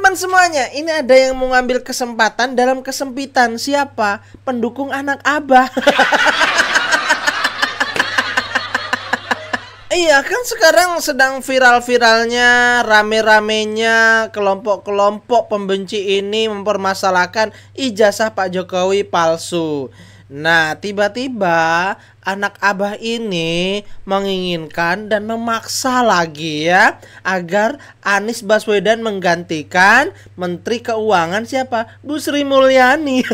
Teman-teman semuanya, ini ada yang mau ngambil kesempatan dalam kesempitan. Siapa? Pendukung anak Abah. Iya kan sekarang sedang viral-viralnya, rame-ramenya kelompok-kelompok pembenci ini mempermasalahkan ijazah Pak Jokowi palsu. Nah, tiba-tiba anak Abah ini menginginkan dan memaksa lagi ya agar Anies Baswedan menggantikan Menteri Keuangan siapa? Bu Sri Mulyani.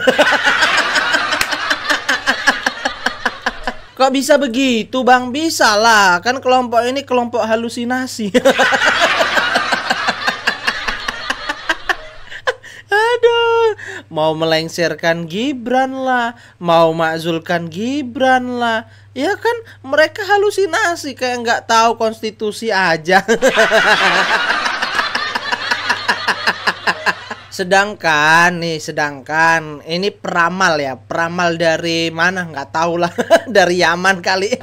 Kok bisa begitu Bang? Bisa lah, kan kelompok ini kelompok halusinasi. Aduh, mau melengsarkan Gibran lah, mau makzulkan Gibran lah. Ya kan mereka halusinasi kayak nggak tahu konstitusi aja. Sedangkan ini peramal ya, peramal dari mana nggak tahu lah, dari Yaman kali.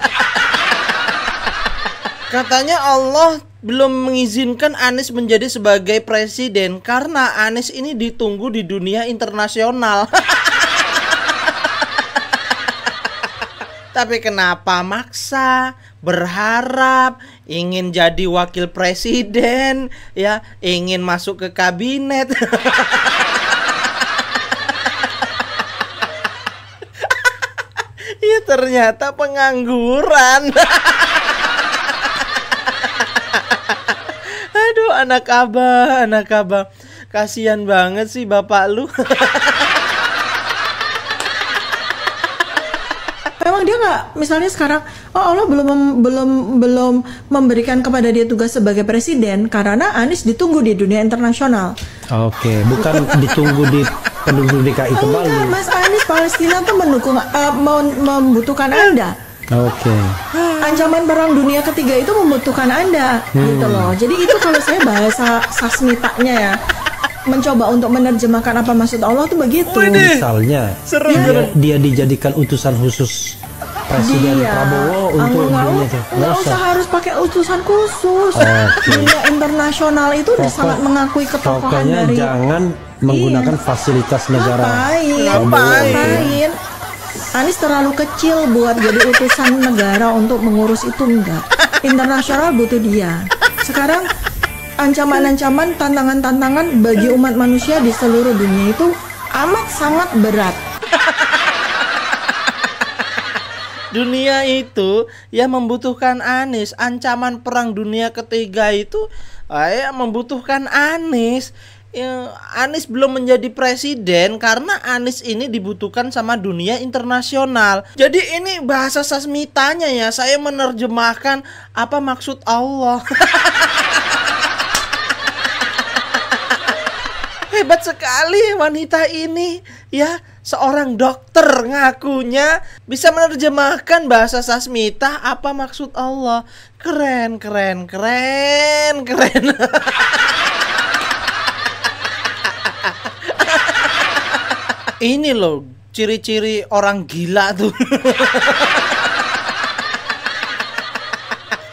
Katanya Allah belum mengizinkan Anies menjadi sebagai presiden karena Anies ini ditunggu di dunia internasional. Tapi kenapa maksa, berharap, ingin jadi wakil presiden, ya, ingin masuk ke kabinet. Ya ternyata pengangguran. Aduh, anak Abah. Kasihan banget sih bapak lu. Memang dia nggak, misalnya sekarang, Allah belum memberikan kepada dia tugas sebagai presiden karena Anies ditunggu di dunia internasional. Oke, bukan ditunggu di penduduk DKI kembali. Enggak, Mas Anies Palestina tuh mendukung, membutuhkan Anda. Oke. Ancaman perang dunia ketiga itu membutuhkan Anda, gitu loh. Jadi itu kalau saya bahasa sasmitanya ya, mencoba untuk menerjemahkan apa maksud Allah tuh begitu. Misalnya, dia dijadikan utusan khusus Presiden Prabowo untuk dunia itu. Nggak usah harus pakai utusan khusus. Dunia internasional itu udah sangat mengakui ketokohan dari. Jangan menggunakan fasilitas negara. Ngapain? Anies terlalu kecil buat jadi utusan negara untuk mengurus itu, enggak. Internasional butuh dia. Sekarang ancaman-ancaman, tantangan-tantangan bagi umat manusia di seluruh dunia itu amat sangat berat. Dunia itu ya membutuhkan Anies. Ancaman perang dunia ketiga itu membutuhkan Anies. Anies belum menjadi presiden karena Anies ini dibutuhkan sama dunia internasional. Jadi ini bahasa sasmitanya ya, saya menerjemahkan apa maksud Allah. Hebat sekali wanita ini ya, seorang dokter ngakunya bisa menerjemahkan bahasa sasmita apa maksud Allah. Keren. Ini loh ciri-ciri orang gila tuh.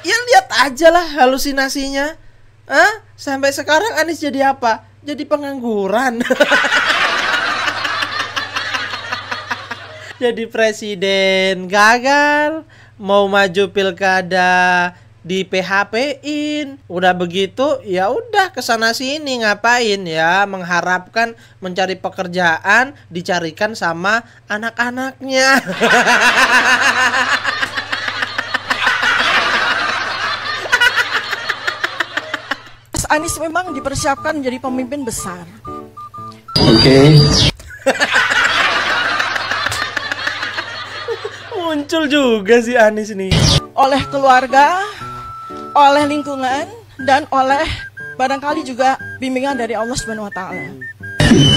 Ya lihat aja lah halusinasinya. Sampai sekarang Anies jadi apa? Jadi pengangguran. Jadi presiden gagal, mau maju pilkada di PHP-in. Udah begitu ya udah kesana sini ngapain ya, mengharapkan mencari pekerjaan dicarikan sama anak-anaknya. Mas Anies memang dipersiapkan menjadi pemimpin besar. Oke. Muncul juga si Anies nih. Oleh keluarga, oleh lingkungan, dan oleh barangkali juga bimbingan dari Allah Subhanahu wa Ta'ala.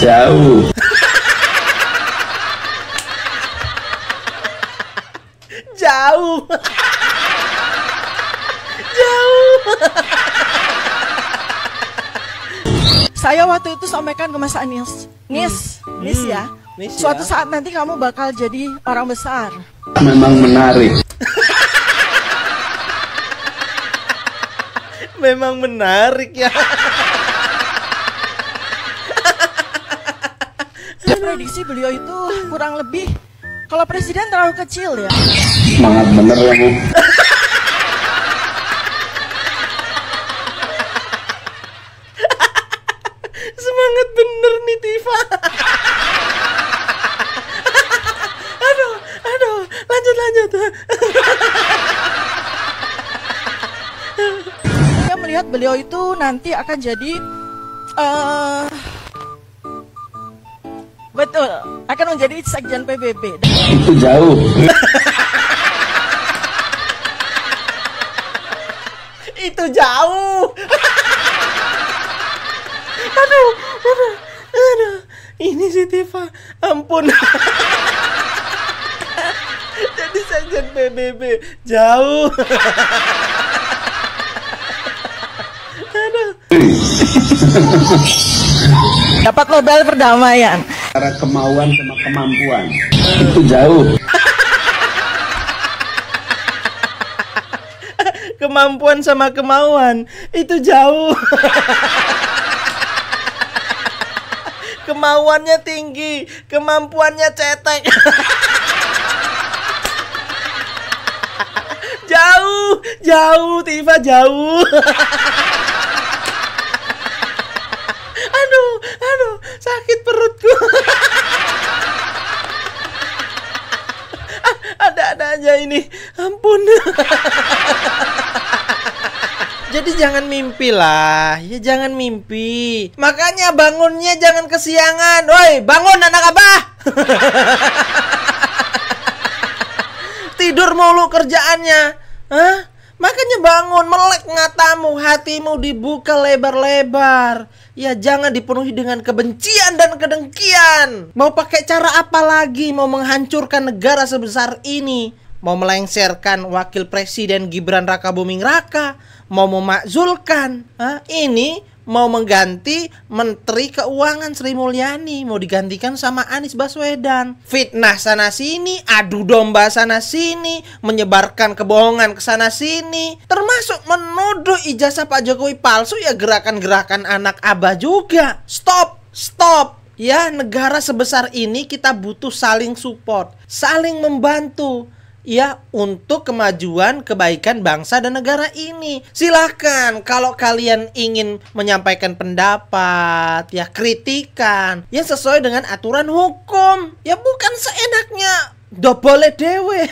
Jauh. Jauh. Saya waktu itu sampaikan ke Mas Anies, Nis ya, suatu saat nanti kamu bakal jadi orang besar. Memang menarik. Memang menarik ya. prediksi beliau itu kurang lebih, kalau presiden terlalu kecil ya. Semangat bener ya Bu. Semangat bener nih Tifa. aduh, lanjut. Saya melihat beliau itu nanti akan jadi betul, akan menjadi sekjen PBB. Itu jauh. Itu jauh. Aduh. Ini si Tifa, ampun. Jadi sekjen PBB jauh. Aduh. Dapat Nobel perdamaian. Antara kemauan sama kemampuan. Itu jauh. Kemampuan sama kemauan itu jauh. Kemauannya tinggi, kemampuannya cetek. Jauh Tifa, jauh. Aduh, sakit perutku. Ada aja ini, ampun. Jadi jangan mimpi lah, ya jangan mimpi. Makanya bangunnya jangan kesiangan. Woi, bangun anak abah. Tidur mulu kerjaannya. Hah? Makanya bangun, melek matamu, hatimu dibuka lebar-lebar. Ya jangan dipenuhi dengan kebencian dan kedengkian. Mau pakai cara apa lagi mau menghancurkan negara sebesar ini? Mau melengsarkan wakil presiden Gibran Rakabuming Raka, mau memakzulkan, ini mau mengganti Menteri Keuangan Sri Mulyani, mau digantikan sama Anies Baswedan. Fitnah sana sini, adu domba sana sini, menyebarkan kebohongan ke sana sini, termasuk menuduh ijazah Pak Jokowi palsu, ya gerakan-gerakan anak abah juga. Stop. Ya, negara sebesar ini kita butuh saling support, saling membantu. Ya, untuk kemajuan kebaikan bangsa dan negara ini. Silahkan kalau kalian ingin menyampaikan pendapat, ya kritikan yang sesuai dengan aturan hukum. Ya bukan seenaknya dobole dewe.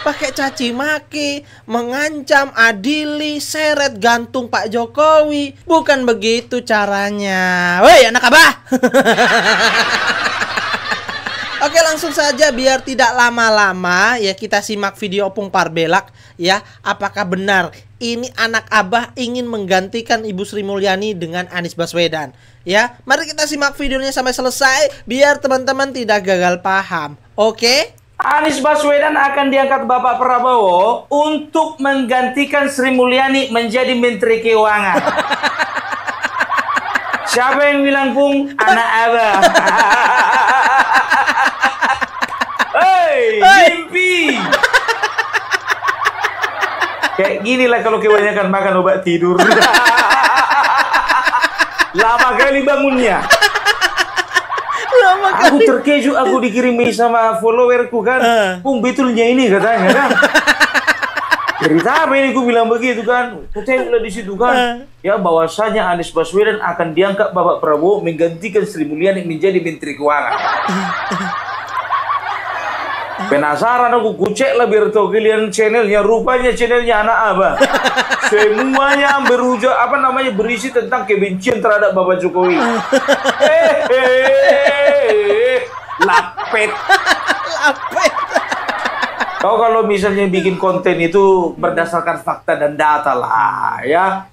Pakai caci maki, mengancam, adili, seret, gantung Pak Jokowi. Bukan begitu caranya. Woi anak abah. Oke, langsung saja biar tidak lama-lama ya kita simak video Opung Parbelak ya. Apakah benar ini anak abah ingin menggantikan Ibu Sri Mulyani dengan Anies Baswedan? Ya, mari kita simak videonya sampai selesai biar teman-teman tidak gagal paham. Oke? Anies Baswedan akan diangkat Bapak Prabowo untuk menggantikan Sri Mulyani menjadi Menteri Keuangan. Siapa yang bilang Pung? Anak abah. Mimpi. Kayak gini lah kalau kebanyakan makan obat tidur. Lama kali bangunnya. Aku terkejut, aku dikirimi sama followerku kan. Pung betulnya ini katanya kan. Cerita apa ini, aku bilang begitu kan. Kutengoklah di situ kan. Ya bahwasanya Anies Baswedan akan diangkat Bapak Prabowo menggantikan Sri Mulyani menjadi Menteri Keuangan. Penasaran aku, kucek lah biar tahu kalian channelnya. Rupanya channelnya anak abah. Semuanya berujung berisi tentang kebencian terhadap Bapak Jokowi. Lapet. Kau kalau misalnya bikin konten itu berdasarkan fakta dan data lah ya.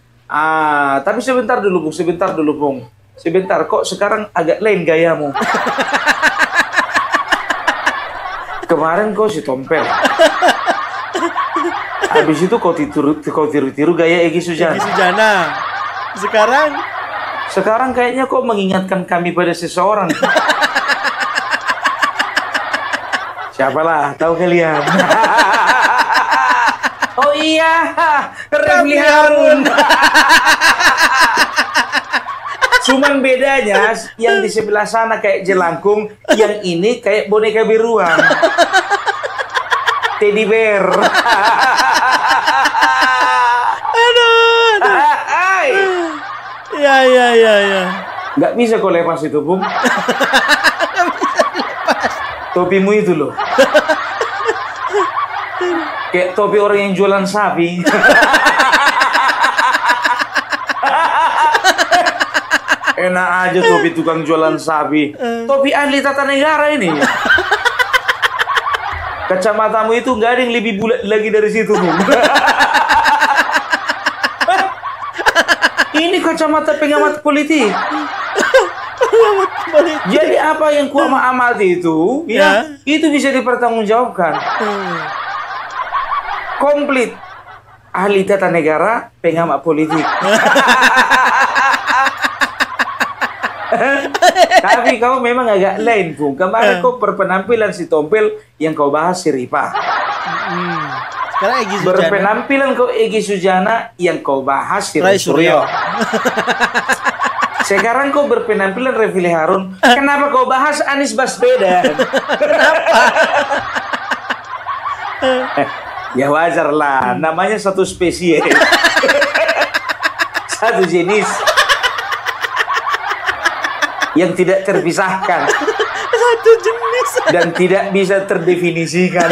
Tapi sebentar dulu Bung. Sebentar, kok sekarang agak lain gayamu. Kemarin kau si tompel. Habis itu kau tiru gaya Egy Sujana. Sekarang kayaknya kau mengingatkan kami pada seseorang. Siapalah, tahu kalian? Oh iya, Refli Harun. Cuman bedanya yang di sebelah sana kayak jelangkung, yang ini kayak boneka beruang. Teddy bear. Aduh. Ya. Nggak bisa kau lepas itu, Bung. Topimu itu loh. Kayak topi orang yang jualan sapi. Enak aja topi tukang jualan sapi. Topi ahli tata negara ini. Kacamatamu itu nggak ada yang lebih bulat lagi dari situ, Bung. Ini kacamata pengamat politik. Jadi apa yang ku amati itu, ya, itu bisa dipertanggungjawabkan. Komplit. Ahli tata negara, pengamat politik. Tapi kau memang agak lain, Bung. Kemarin kau berpenampilan si Tompel, yang kau bahas si Ripa. Sekarang Egy Sujana. Berpenampilan kau Egy Sujana, yang kau bahas si Ray Suryo. Sekarang kau berpenampilan Refli Harun. Kenapa kau bahas Anies Baswedan? Kenapa? Ya wajar lah, namanya satu spesies. Satu jenis yang tidak terpisahkan. Satu jenis. Dan tidak bisa terdefinisikan.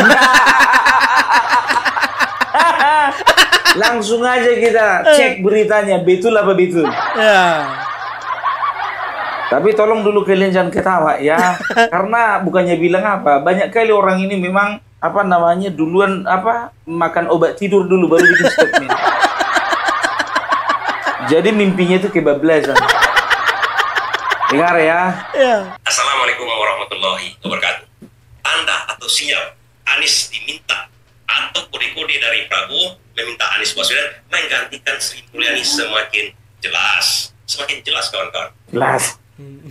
Langsung aja kita cek beritanya, betul apa betul. Ya. Tapi tolong dulu kalian jangan ketawa ya. Karena bukannya bilang apa, banyak kali orang ini memang apa namanya duluan apa makan obat tidur dulu baru bikin statement. Jadi mimpinya itu kebablasan. Dengar ya. Assalamualaikum warahmatullahi wabarakatuh. Tanda atau sinyal Anies diminta atau kode-kode dari Prabowo meminta Anies Baswedan menggantikan Sri Mulyani semakin jelas. Semakin jelas kawan-kawan. Jelas.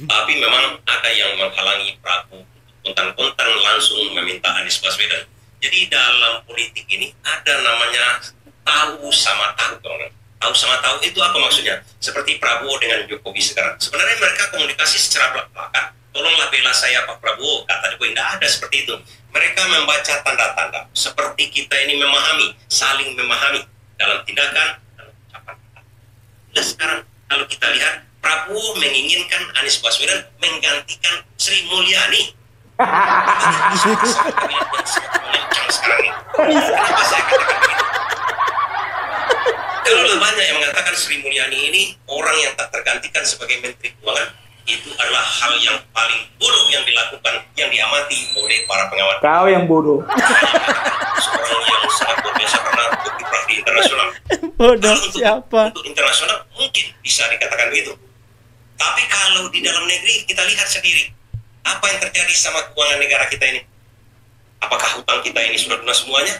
Tapi memang ada yang menghalangi Prabowo kontan-kontan langsung meminta Anies Baswedan. Jadi dalam politik ini ada namanya tahu sama tahu, kawan-kawan. Tahu sama tahu itu apa maksudnya? Seperti Prabowo dengan Jokowi sekarang. Sebenarnya mereka komunikasi secara belak-belakan. Tolonglah bela saya Pak Prabowo, kata Jokowi. Tidak ada seperti itu. Mereka membaca tanda-tanda. Seperti kita ini memahami, saling memahami dalam tindakan dan ucapan. Dan sekarang kalau kita lihat, Prabowo menginginkan Anies Baswedan menggantikan Sri Mulyani. Sekarang ini. Kenapa saya katakan begitu? Kalau banyak yang mengatakan Sri Mulyani ini orang yang tak tergantikan sebagai Menteri Keuangan, itu adalah hal yang paling bodoh yang dilakukan, yang diamati oleh para pengamat. Kau yang bodoh. Seorang yang sangat luar biasa karena berkiprah di internasional. Bodoh siapa? Untuk internasional mungkin bisa dikatakan begitu. Tapi kalau di dalam negeri kita lihat sendiri apa yang terjadi sama keuangan negara kita ini. Apakah hutang kita ini sudah lunas semuanya?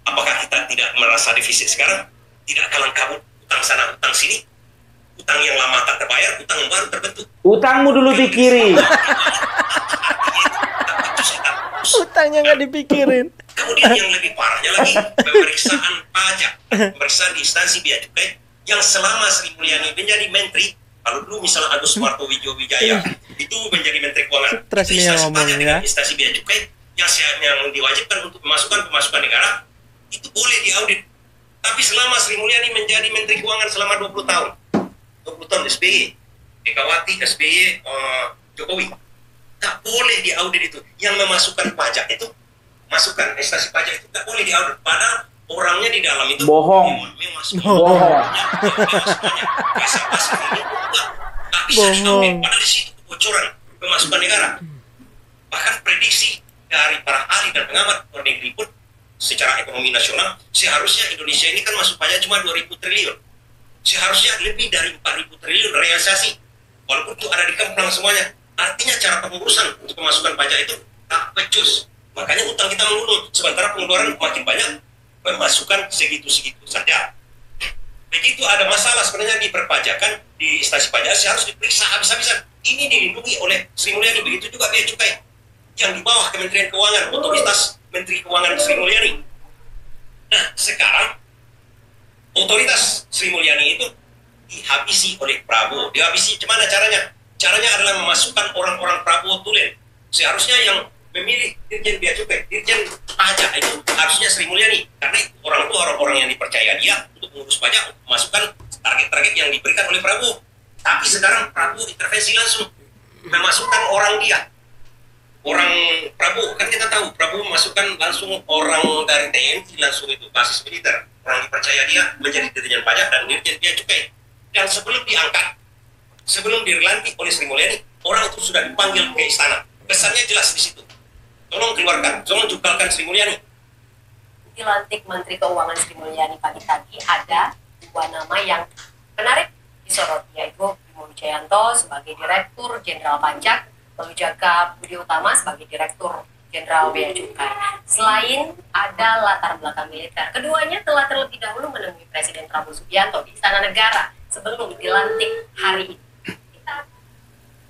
Apakah kita tidak merasa defisit sekarang? Tidak kalang kabut, utang sana, utang sini, utang yang lama tak terbayar, utang yang baru terbentuk. Utangmu dulu pikirin. Utangnya nggak dipikirin. Kemudian yang lebih parahnya lagi, pemeriksaan pajak, pemeriksaan di instansi bea cukai yang selama Sri Mulyani menjadi menteri, kalau dulu misalnya Agus Marto Wijaya itu menjadi menteri keuangan, itu instansi pajak dengan instansi bea cukai yang diwajibkan untuk pemasukan negara itu boleh diaudit. Tapi selama Sri Mulyani menjadi Menteri Keuangan selama 20 tahun. 20 tahun SBY, Megawati, SBY, Jokowi. Tak boleh diaudit itu. Yang memasukkan pajak itu, masukan instansi pajak itu tak boleh diaudit. Padahal orangnya di dalam itu bohong. Bohong. Pasal-pasal ini tak bisa diaudit. Padahal di situ kebocoran pemasukan negara. Bahkan prediksi dari para ahli dan pengamat luar negeri pun secara ekonomi nasional, seharusnya Indonesia ini kan masuk pajak cuma 2.000 triliun. Seharusnya lebih dari 4.000 triliun realisasi. Walaupun itu ada di kemplang semuanya. Artinya cara pengurusan untuk pemasukan pajak itu tak becus. Makanya utang kita melulu. Sementara pengeluaran makin banyak, pemasukan segitu-segitu saja. Begitu ada masalah sebenarnya di perpajakan, di instansi pajak harus diperiksa habis-habisan. Ini dilindungi oleh Sri Mulyani. Begitu juga bea cukai yang di bawah Kementerian Keuangan, otoritas Menteri Keuangan Sri Mulyani. Nah, sekarang otoritas Sri Mulyani itu dihabisi oleh Prabowo. Dihabisi gimana caranya? Caranya adalah memasukkan orang-orang Prabowo tulen. Seharusnya yang memilih Dirjen Bea Cukai, Dirjen Pajak itu harusnya Sri Mulyani, karena itu orang itu orang-orang yang dipercaya dia untuk mengurus pajak, untuk memasukkan target-target yang diberikan oleh Prabowo. Tapi sekarang Prabowo intervensi langsung memasukkan orang dia. Orang Prabowo, kan kita tahu Prabowo memasukkan langsung orang dari TNI langsung itu basis militer. Orang dipercaya dia menjadi Dirjen Pajak dan Dirjen Bea Cukai. Dan sebelum diangkat, sebelum dilantik oleh Sri Mulyani, orang itu sudah dipanggil ke istana. Pesannya jelas di situ. Tolong keluarkan, tolong jugalkan Sri Mulyani. Dilantik Menteri Keuangan Sri Mulyani pagi tadi, ada 2 nama yang menarik disorot, yaitu Bimo Wijayanto sebagai Direktur Jenderal Pajak, lalu Jaka Budi Utama sebagai Direktur Jenderal Bea Cukai. Selain ada latar belakang militer, keduanya telah terlebih dahulu menemui Presiden Prabowo Subianto di Istana Negara sebelum dilantik hari ini.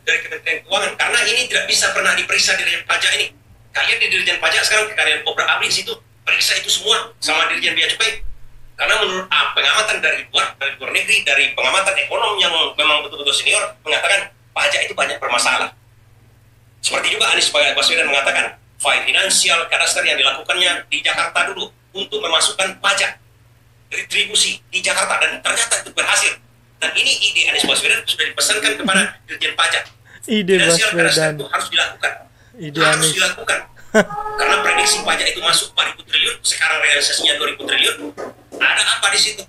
Dari Kementerian Keuangan, karena ini tidak bisa pernah diperiksa Dirjen Pajak ini. Kalian di Dirjen Pajak sekarang kalian obrak abrik situ, periksa itu semua sama Dirjen Bea Cukai. Karena menurut pengamatan dari luar negeri, dari pengamatan ekonom yang memang betul-betul senior, mengatakan pajak itu banyak bermasalah. Seperti juga Anies Baswedan mengatakan, financial cadastre yang dilakukannya di Jakarta dulu untuk memasukkan pajak retribusi di Jakarta, dan ternyata itu berhasil. Dan ini ide Anies Baswedan sudah dipesankan kepada Dirjen Pajak. Ide financial cadastre Baswedan. itu harus dilakukan. Ide Harus Anies. dilakukan. Karena prediksi pajak itu masuk 4.000 triliun, sekarang realisasinya 2.000 triliun. Ada apa di situ?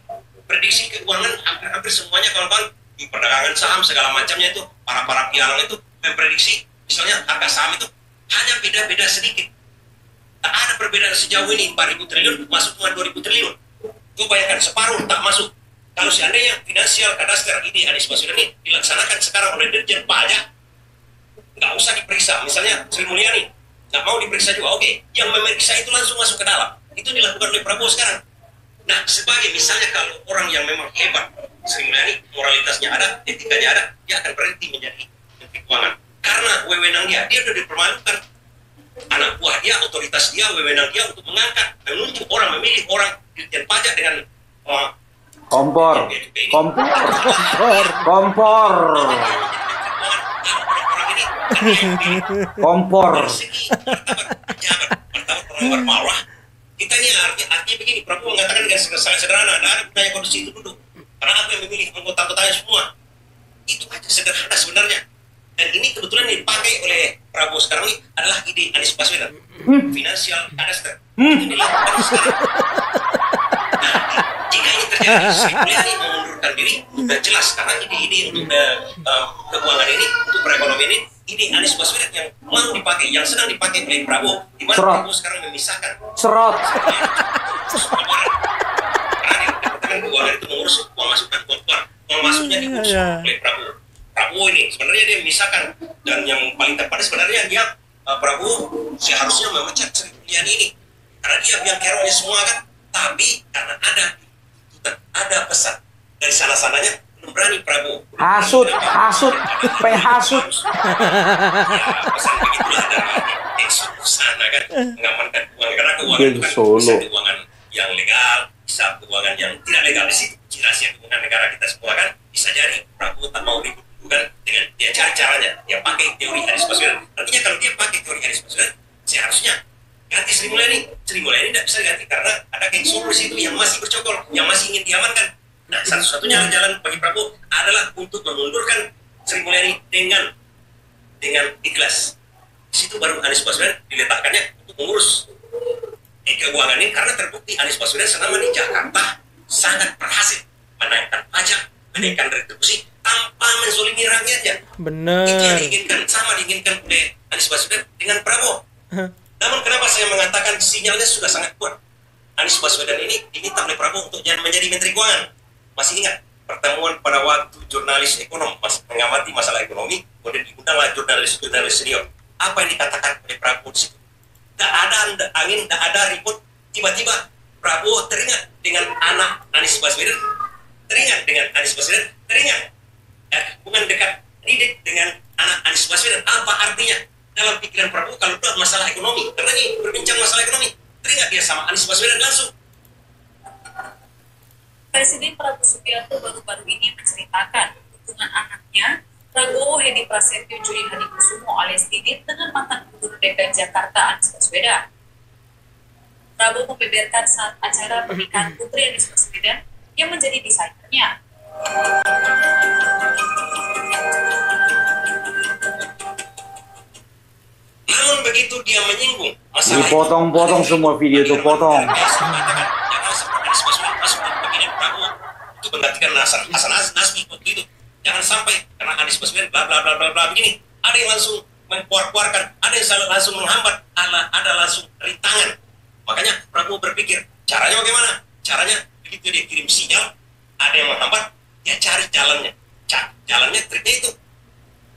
Prediksi keuangan hampir semuanya kawan-kawan di perdagangan saham segala macamnya itu, para pialang itu memprediksi misalnya harga saham itu hanya beda-beda sedikit. Tak ada perbedaan sejauh ini, 4.000 triliun masuk cuma 2.000 triliun. Itu bayangkan separuh tak masuk. Kalau seandainya financial cadastre ide Anies Baswedan ini dilaksanakan sekarang oleh Dirjen Pajak, nggak usah diperiksa. Misalnya Sri Mulyani nggak mau diperiksa juga, oke, yang memeriksa itu langsung masuk ke dalam. Itu dilakukan oleh Prabowo sekarang. Nah, sebagai misalnya kalau orang yang memang hebat, Sri Mulyani moralitasnya ada, etikanya ada, dia akan berhenti menjadi Menteri Keuangan. Karena wewenang dia sudah dipermalukan. Anak buah dia, otoritas dia, wewenang dia untuk mengangkat, menunjuk orang, memilih orang Dirjen Pajak dengan Kompor. Dari segi martabat orang bermarwah, kita ini artinya begini, Prabowo mengatakan dengan sangat sederhana, ada gunanya kondisi itu duduk. Karena aku yang memilih anggota-anggotanya semua. Itu aja sederhana sebenarnya. Dan ini kebetulan dipakai oleh Prabowo sekarang ini adalah ide Anies Baswedan. Financial cadastre. Itu dilakukan sekarang. Nah, jika ini terjadi, Sri Mulyani mengundurkan diri, sudah jelas karena ide-ide untuk keuangan ini, untuk perekonomian ini, ide Anies Baswedan yang mau dipakai, yang sedang dipakai oleh Prabowo, di mana Prabowo sekarang memisahkan. Serot. Karena Departemen Keuangan itu mengurus uang masuk dan uang keluar. Uang masuknya diurus oleh Prabowo. Prabowo ini sebenarnya dia memisahkan, dan yang paling tepat sebenarnya dia Prabowo seharusnya memecat Sri Mulyani ini karena dia biang keroknya semua kan. Tapi karena ada pesan dari sana-sananya, belum berani Prabowo. Hasut. Penghasut. Ya, pesan begitulah dari sana kan, mengamankan keuangan, karena keuangan itu kan bisa keuangan yang legal, bisa keuangan yang tidak legal. Di situ rahasia keuangan negara kita semua kan. Bisa jadi Prabowo tak mau ribut kan, dengan dia cari caranya, dia pakai teori Anies Baswedan. Artinya kalau dia pakai teori Anies Baswedan, seharusnya ganti Sri Mulyani. Sri Mulyani tidak bisa ganti karena ada geng Soros itu yang masih bercokol, yang masih ingin diamankan. Nah, satu-satunya jalan bagi Prabowo adalah untuk mengundurkan Sri Mulyani dengan ikhlas. Di situ baru Anies Baswedan diletakkannya untuk mengurus keuangan ini, karena terbukti Anies Baswedan selama di Jakarta sangat berhasil menaikkan pajak, menaikkan retribusi tanpa menzolimi rakyatnya. Benar. Itu yang diinginkan oleh Anies Baswedan dengan Prabowo. Namun kenapa saya mengatakan sinyalnya sudah sangat kuat? Anies Baswedan ini diminta oleh Prabowo untuk menjadi Menteri Keuangan. Masih ingat pertemuan pada waktu jurnalis ekonom mengamati masalah ekonomi, kemudian diundanglah jurnalis senior. Apa yang dikatakan oleh Prabowo di situ? Tak ada angin, tak ada ribut. Tiba-tiba Prabowo teringat dengan anak Anies Baswedan, teringat hubungan dekat didik dengan anak Anies Baswedan. Apa artinya dalam pikiran Prabowo kalau itu masalah ekonomi? Karena ini berbincang masalah ekonomi, teringat dia sama Anies Baswedan langsung. Presiden Prabowo Subianto baru-baru ini menceritakan hubungan anaknya Prabowo Hedi Prasetyo Juli Hadikusumo alias Didit dengan mantan Gubernur DKI Jakarta Anies Baswedan. Prabowo membeberkan saat acara pernikahan putri Anies Baswedan yang menjadi desainernya. Namun begitu dia menyinggung masalah dipotong-potong semua video itu, potong. Itu menggantikan Hasan Nasbi waktu itu. Jangan sampai karena Anies Baswedan bla bla bla bla bla begini, ada yang langsung mengkuar-kuarkan, ada yang langsung menghambat, ada langsung rintangan. Makanya Prabowo berpikir, caranya bagaimana? Caranya begitu dia kirim sinyal, ada yang menghambat, ya cari jalannya. Jalannya triknya itu.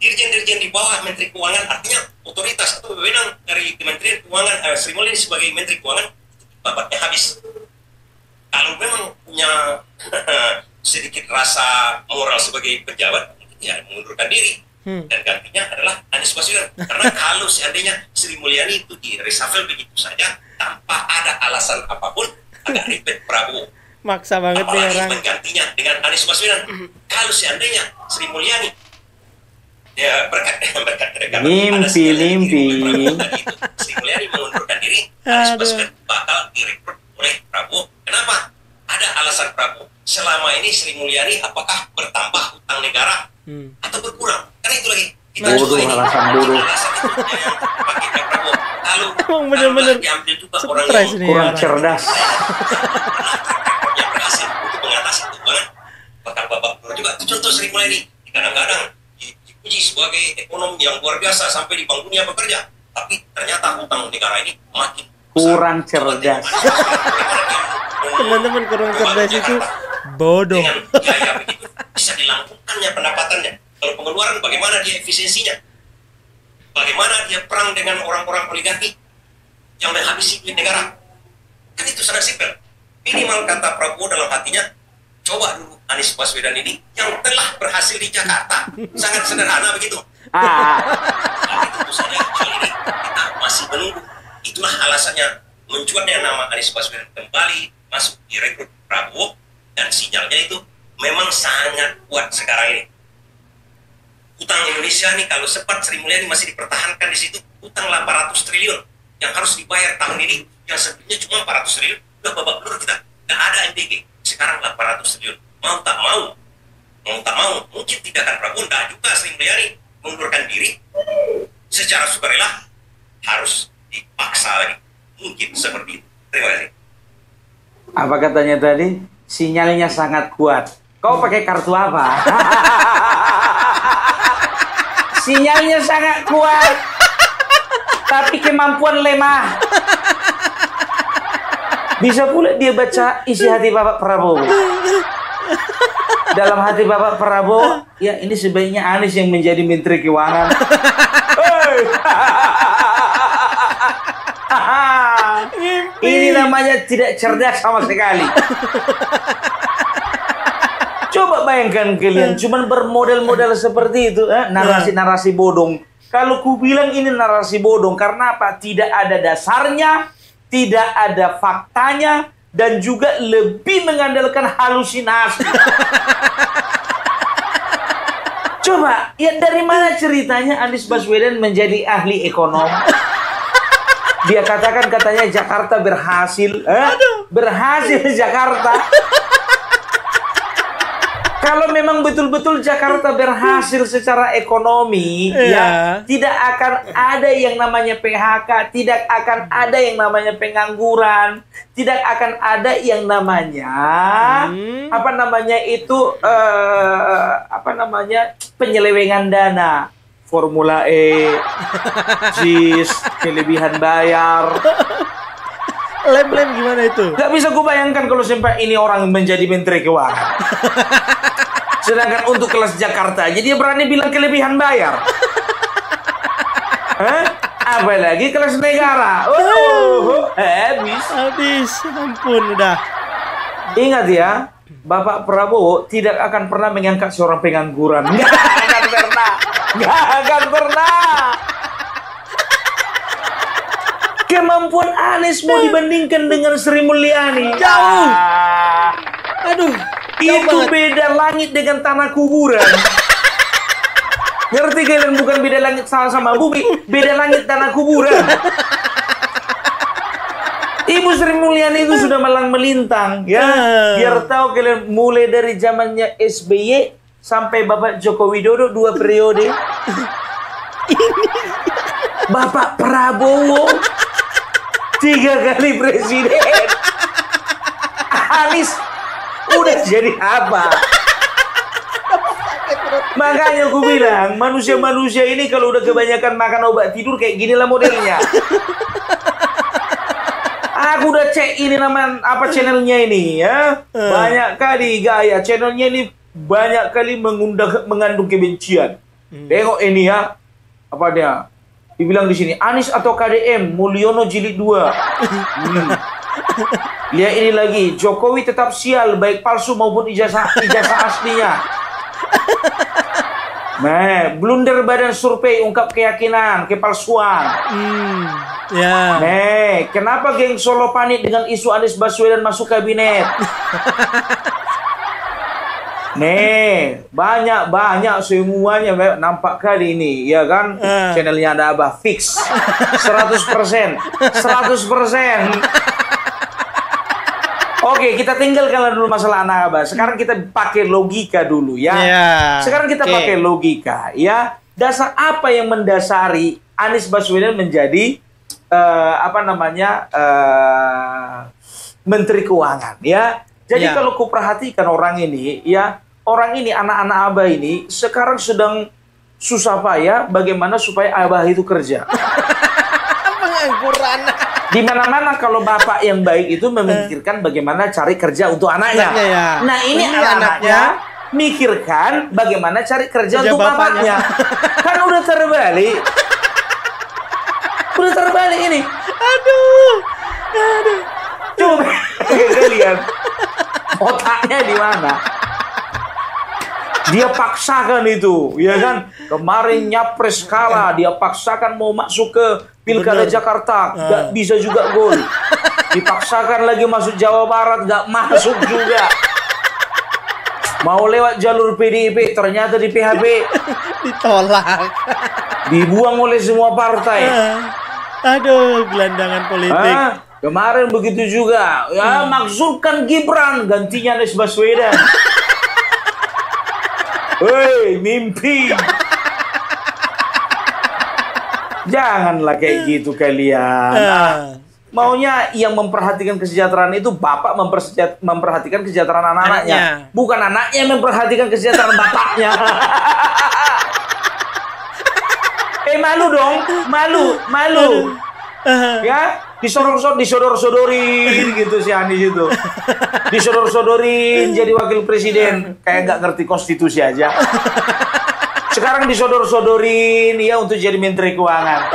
Dirjen-dirjen di bawah Menteri Keuangan, artinya otoritas atau wewenang dari Kementerian Keuangan, Sri Mulyani sebagai Menteri Keuangan, babatnya habis. Kalau memang punya sedikit rasa moral sebagai pejabat, ya mengundurkan diri. Dan gantinya adalah Anies Baswedan. Karena kalau seandainya Sri Mulyani itu di reshuffle begitu saja, tanpa ada alasan apapun, agak ribet Prabowo. Maksa banget nih orang. Menggantinya dengan Anies Baswedan. Kalau seandainya Sri Mulyani ya berkat mimpi Sri Mulyani mengundurkan diri, Anies Baswedan bakal direkrut oleh Prabowo. Kenapa? Ada alasan Prabowo. Selama ini Sri Mulyani apakah bertambah hutang negara atau berkurang? Karena itu lagi. Bodoh, alasan bodoh. Kalau bener-bener diambil juga orang yang kurang cerdas. yang berhasil untuk mengatasi keuangan, bakal babak belur juga. Itu contoh Sri Mulyani. Kadang-kadang dipuji sebagai ekonom yang luar biasa sampai di Bank Dunia bekerja, tapi ternyata hutang negara ini makin kurang cerdas. Teman-teman, kurang cerdas itu bodoh. Dengan biaya begitu bisa dilangkungkannya pendapatannya. Kalau pengeluaran bagaimana dia efisiensinya? Bagaimana dia perang dengan orang-orang oligarki yang menghabisi duit negara? Kan itu sangat simpel. Minimal kata Prabowo dalam hatinya, coba dulu Anies Baswedan ini yang telah berhasil di Jakarta. Sangat sederhana begitu. Tapi tentu saja hal ini kita masih menunggu. Itulah alasannya mencuatnya nama Anies Baswedan kembali masuk di rekrut Prabowo, dan sinyalnya itu memang sangat kuat sekarang ini. Utang Indonesia nih, kalau sempat Sri Mulyani masih dipertahankan di situ, utang 800 triliun yang harus dibayar tahun ini, yang sebelumnya cuma 400 triliun, udah babak belur kita. Nggak ada MBG, sekarang 800 triliun. Mau tak mau, mungkin tindakan Prabowo, nggak juga Sri Mulyani mengundurkan diri secara sukarela, harus dipaksa lagi. Mungkin seperti itu. Terima kasih. Apa katanya tadi? Sinyalnya sangat kuat. Kau pakai kartu apa? Sinyalnya sangat kuat, tapi kemampuan lemah. Bisa pula dia baca isi hati Bapak Prabowo. Dalam hati Bapak Prabowo, ya ini sebaiknya Anies yang menjadi Menteri Keuangan. Ini namanya tidak cerdas sama sekali. Coba bayangkan kalian cuman bermodel-model seperti itu, narasi-narasi bodong. Kalau ku bilang ini narasi bodong, karena apa? Tidak ada dasarnya, tidak ada faktanya, dan juga lebih mengandalkan halusinasi. Coba, ya dari mana ceritanya Anies Baswedan menjadi ahli ekonom? Dia katakan katanya Jakarta berhasil. Berhasil Jakarta. Kalau memang betul-betul Jakarta berhasil secara ekonomi, ya tidak akan ada yang namanya PHK, tidak akan ada yang namanya pengangguran, tidak akan ada yang namanya penyelewengan dana, Formula E, JIS, kelebihan bayar. Lem-lem gimana itu? Gak bisa gue bayangkan kalau sampai ini orang menjadi Menteri Keuangan. Sedangkan untuk kelas Jakarta aja dia berani bilang kelebihan bayar. Apalagi kelas negara. Habis. Ampun udah. Ingat ya, Bapak Prabowo tidak akan pernah mengangkat seorang pengangguran. Gak akan pernah. Kemampuan Anies mau dibandingkan dengan Sri Mulyani. Jauh. Aduh, Itu beda langit dengan tanah kuburan. Ngerti kalian? Bukan beda langit sama bumi, beda langit tanah kuburan. Ibu Sri Mulyani itu sudah malang melintang, ya. Biar tahu kalian, mulai dari zamannya SBY sampai Bapak Joko Widodo 2 periode. Bapak Prabowo 3 kali presiden. Anies udah jadi apa? Makanya aku bilang, manusia-manusia ini kalau udah kebanyakan makan obat tidur kayak gini lah modelnya. Aku udah cek ini nama apa channelnya ini, ya. Banyak kali gaya channelnya ini, banyak kali mengandung kebencian. Tengok ini ya, apa dia? Dibilang di sini Anies atau KDM Mulyono jilid 2. Lihat ini lagi, Jokowi tetap sial baik palsu maupun ijazah aslinya. Nah, blunder badan survei ungkap keyakinan kepalsuan. Ya. Nih, kenapa geng Solo panik dengan isu Anies Baswedan masuk kabinet? Nih, banyak semuanya nampak kali ini, ya kan? Channelnya ada Abah fix 100%. Oke, kita tinggalkan dulu masalah anak Abah. Sekarang kita pakai logika dulu, ya. Sekarang kita pakai logika, ya. Dasar apa yang mendasari Anies Baswedan menjadi Menteri Keuangan, ya. Jadi kalau ku perhatikan orang ini, ya, orang ini anak-anak Abah ini sekarang sedang susah payah bagaimana supaya Abah itu kerja. Pengangguran. Di mana-mana kalau bapak yang baik itu memikirkan bagaimana cari kerja untuk anaknya. Nah, ini anaknya mikirkan bagaimana cari kerja untuk bapaknya. Kan udah terbalik. Udah terbalik ini. Aduh. Coba kalian otaknya di mana? Dia paksakan itu, ya kan? Kemarin nyapres kalah, dia paksakan mau masuk ke Pilkada Jakarta, gak bisa juga gol. Dipaksakan lagi masuk Jawa Barat, gak masuk juga. Mau lewat jalur PDIP, ternyata di PHP. Ditolak. Dibuang oleh semua partai. Aduh, gelandangan politik. Kemarin begitu juga. Ya, maksudkan Gibran, gantinya Anies Baswedan. Hei, mimpi. Janganlah kayak gitu kalian. Maunya yang memperhatikan kesejahteraan itu bapak memperhatikan kesejahteraan anak-anaknya. Bukan anaknya yang memperhatikan kesejahteraan bapaknya. Malu dong, malu. Ya, disodor-sodorin gitu si Anies itu. Disodor-sodorin jadi wakil presiden, kayak nggak ngerti konstitusi aja. Sekarang disodor-sodorin ya untuk jadi menteri keuangan.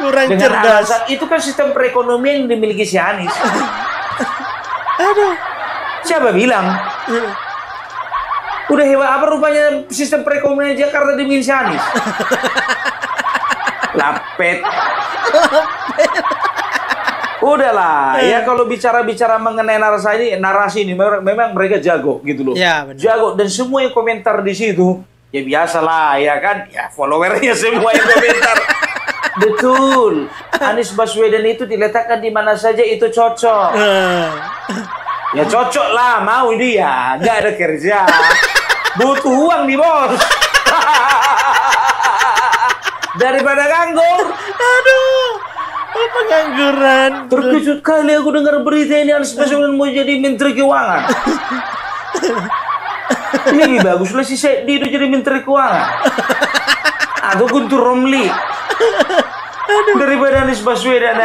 Kurang dengan cerdas. alasan itu kan sistem perekonomian yang dimiliki si Anies. Aduh. Siapa bilang? Udah hebat apa rupanya sistem perekonomian Jakarta dimiliki si Anies? Lapet. Udahlah, ya kalau bicara-bicara mengenai narasi ini memang mereka jago gitu loh. Ya, benar. Jago, dan semua yang komentar di situ ya biasalah, ya kan? Ya followernya semua yang komentar. Betul. Anies Baswedan itu diletakkan di mana saja itu cocok. Ya cocok lah, mau dia, nggak ada kerja, butuh uang nih bos. Daripada nganggur. Aduh. Pengangguran. Terkejut kali aku dengar berita ini Anies Baswedan mau jadi Menteri Keuangan. Ini lebih bagus lah si Sedi itu jadi Menteri Keuangan. Atau Guntur Romli. Daripada Anies Baswedan.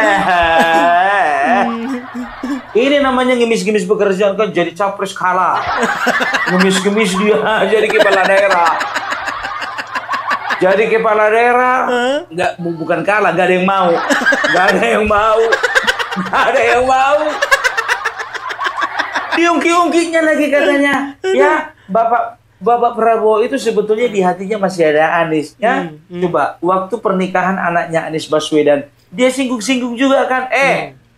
Ini namanya ngemis-ngemis pekerjaan, kan jadi capres kalah. Ngemis-ngemis dia jadi kepala daerah. Jadi kepala daerah, bukan kalah, gak ada yang mau. Gak ada yang mau. Gak ada yang mau. Diungki-ungkinya lagi katanya. Ya, Bapak Prabowo itu sebetulnya di hatinya masih ada Anies. Ya, coba, waktu pernikahan anaknya Anies Baswedan, dia singgung-singgung juga kan.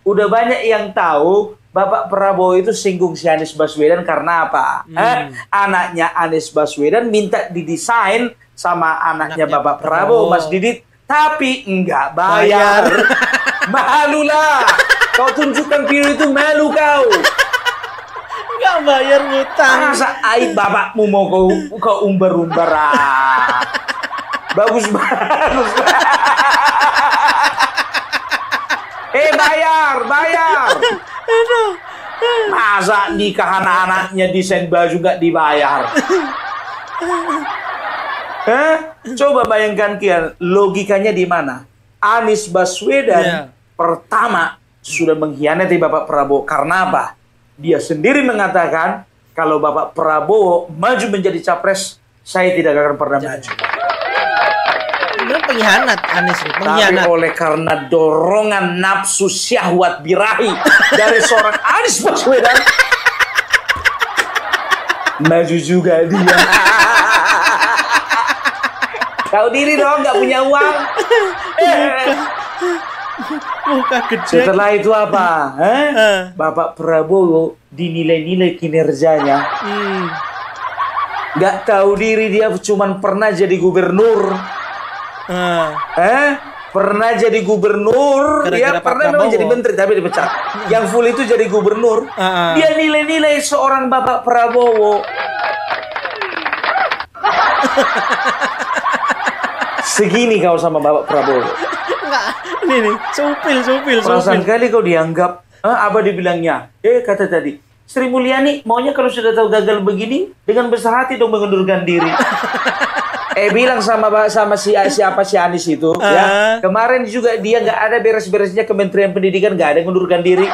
Udah banyak yang tahu Bapak Prabowo itu singgung si Anies Baswedan karena apa? Anaknya Anies Baswedan minta didesain sama anaknya Bapak Prabowo, Mas Didit, tapi enggak bayar. Malulah. Kau tunjukkan video itu, malu kau. Enggak bayar ngutang. Masa aib bapakmu mau kau umbar-umbar. Bagus bagus. Bayar. Masa nikah anak-anaknya desain baju nggak dibayar? Coba bayangkan kian, logikanya di mana? Anies Baswedan pertama sudah mengkhianati Bapak Prabowo karena apa? Dia sendiri mengatakan kalau Bapak Prabowo maju menjadi capres, saya tidak akan pernah maju. Ini pengkhianat Anies, pengkhianat. Tapi oleh karena dorongan nafsu syahwat birahi dari seorang Anies Baswedan, maju juga dia. Tahu diri dong, nggak punya uang. Muka gede. Setelah itu apa? Bapak Prabowo dinilai-nilai kinerjanya. Nggak tahu diri, dia cuma pernah jadi gubernur. Pernah jadi gubernur. Dia pernah memang jadi menteri tapi dipecat. Yang full itu jadi gubernur. Dia nilai-nilai seorang Bapak Prabowo. Segini kau sama Bapak Prabowo. Enggak, ini supil. Perasaan kali kau dianggap, apa dibilangnya? Kata tadi, Sri Mulyani maunya kalau sudah tahu gagal begini, dengan besar hati dong mengundurkan diri. Bilang sama siapa si Anies itu, ya. Kemarin juga dia nggak ada beres-beresnya Kementerian Pendidikan, nggak ada mengundurkan diri.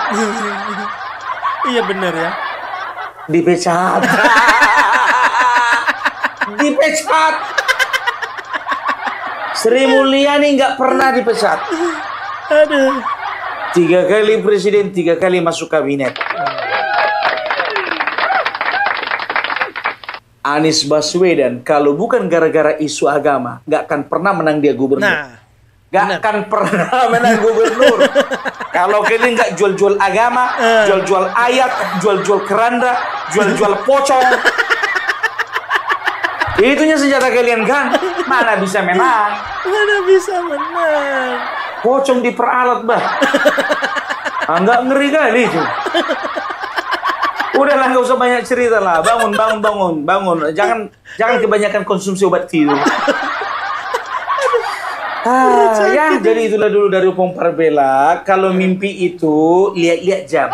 Iya benar ya. Dipecat. Dipecat. Sri Mulyani nggak pernah dipecat. Aduh. 3 kali presiden, 3 kali masuk kabinet. Anies Baswedan kalau bukan gara-gara isu agama, nggak akan pernah menang dia gubernur. Nggak akan pernah menang gubernur. Kalau kalian nggak jual-jual agama, jual-jual ayat, jual-jual keranda, jual-jual pocong. Itunya senjata kalian kan, mana bisa menang? Pocong diperalat, bah. Nggak ngeri kali itu. Udahlah, nggak usah banyak cerita lah. Bangun. Jangan kebanyakan konsumsi obat tidur. Ya, jadi itulah dulu dari Opung Parbella. Kalau mimpi itu lihat-lihat jam.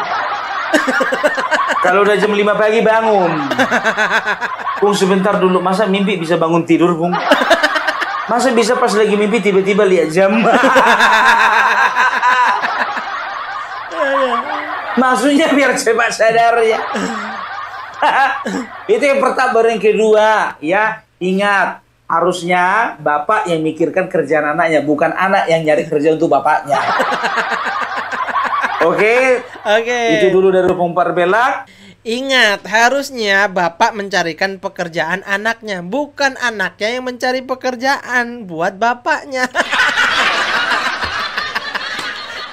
Kalau udah jam 5 pagi bangun. Bung sebentar dulu, masa mimpi bisa bangun tidur, Bung? Masa bisa pas lagi mimpi tiba-tiba lihat jam? Maksudnya biar cepat sadar ya. Itu yang pertama. Baru yang kedua, ya ingat, harusnya bapak yang mikirkan kerjaan anaknya, bukan anak yang nyari kerja untuk bapaknya. Oke. Itu dulu dari Opung Parbella. Ingat, harusnya bapak mencarikan pekerjaan anaknya, bukan anaknya yang mencari pekerjaan buat bapaknya.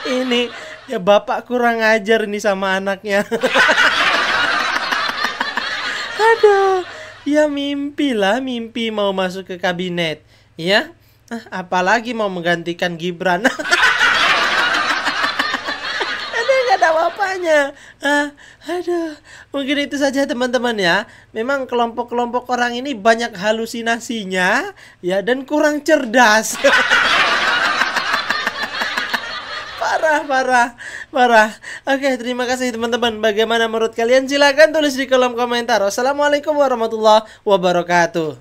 Ini ya bapak kurang ajar nih sama anaknya. Aduh, ya mimpi mau masuk ke kabinet, ya. Apalagi mau menggantikan Gibran. Gak ada bapaknya. Aduh, mungkin itu saja teman-teman ya. Memang kelompok-kelompok orang ini banyak halusinasinya, ya, dan kurang cerdas. Parah. Oke, terima kasih teman-teman. Bagaimana menurut kalian? Silahkan tulis di kolom komentar. Wassalamualaikum warahmatullahi wabarakatuh.